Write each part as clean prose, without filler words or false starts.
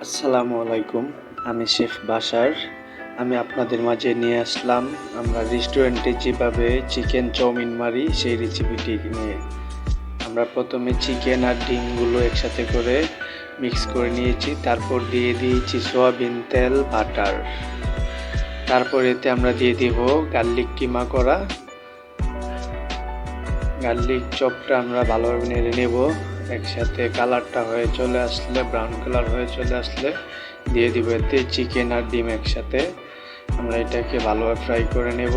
আসসালামু আলাইকুম। আমি শেফ বাশার। আমি আপনাদের মাঝে নিয়ে আসলাম আমরা রেস্টুরেন্টে যেভাবে চিকেন চাউমিন মারি সেই রেসিপিটি নিয়ে। আমরা প্রথমে চিকেন আর ডিমগুলো একসাথে করে মিক্স করে নিয়েছি, তারপর দিয়ে দিয়েছি সয়াবিন তেল, বাটার। তারপর এতে আমরা দিয়ে দেব গার্লিক কিমা করা। গার্লিক চপটা আমরা ভালোভাবে নেড়ে নেব। একসাথে কালারটা হয়ে চলে আসলে, ব্রাউন কালার হয়ে চলে আসলে দিয়ে দিব এতে চিকেন আর ডিম একসাথে। আমরা এটাকে ভালোভাবে ফ্রাই করে নেব।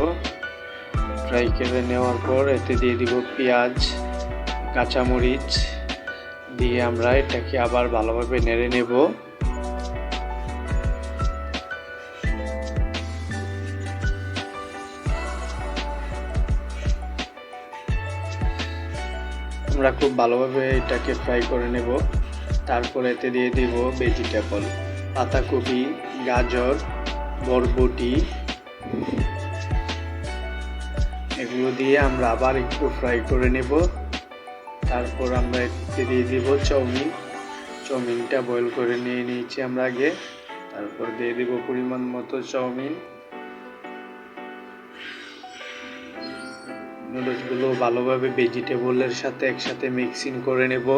ফ্রাই করে নেওয়ার পর এতে দিয়ে দিব পেঁয়াজ, কাঁচামরিচ দিয়ে আমরা এটাকে আবার ভালোভাবে নেড়ে নেব। আমরা খুব ভালোভাবে এটাকে ফ্রাই করে নেব। তারপর এতে দিয়ে দিব ভেজিটেবল, পাতাকপি, গাজর, বরবটি, এগুলো দিয়ে আমরা আবার একটু ফ্রাই করে নেব। তারপর আমরা এতে দিয়ে দিব চাউমিনটা বয়েল করে নিয়ে নিয়েছি আমরা আগে। তারপর দিয়ে দিব পরিমাণ মতো চাউমিন। নুডলসগুলো ভালোভাবে ভেজিটেবলের সাথে একসাথে মিক্সিং করে নেব।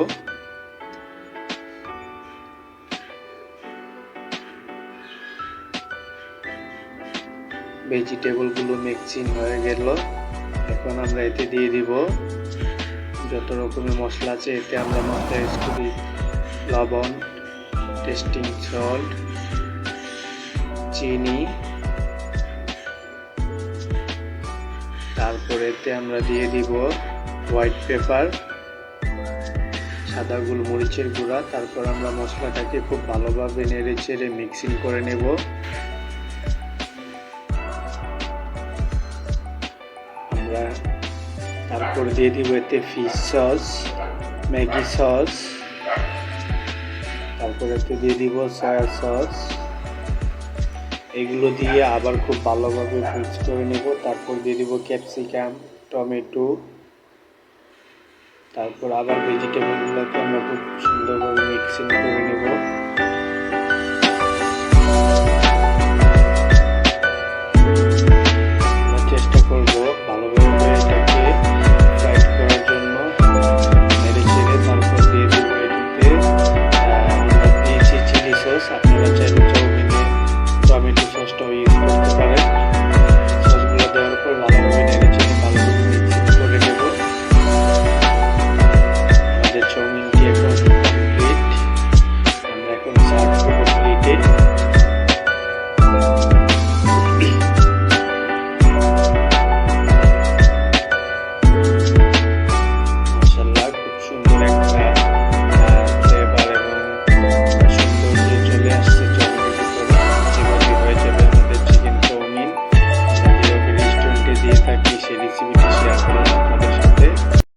ভেজিটেবলগুলো মিক্সিং হয়ে গেল। এখন আমরা এতে দিয়ে দিব যত রকমের মশলা আছে। এতে আমরা মশলা ইউজ করি লবণ, টেস্টিং সল্ট, চিনি। তারপরে এতে আমরা দিয়ে দিব হোয়াইট পেপার, সাদা গোলমরিচের গুঁড়া। তারপর আমরা মশলাটাকে খুব ভালোভাবে নেড়ে চেড়ে মিক্সিং করে নেব। আমরা তারপর দিয়ে দিব এতে ফিশ সস, ম্যাগি সস, তারপর এতে দিয়ে দিব সয়া সস। এগুলো দিয়ে আবার খুব ভালোভাবে মিক্স করে নেব। তারপর দিয়ে দিব ক্যাপসিকাম, টমেটো। তারপর আবার ভেজিটেবলগুলোকে আমরা খুব সুন্দরভাবে মিক্সিং করে নেব।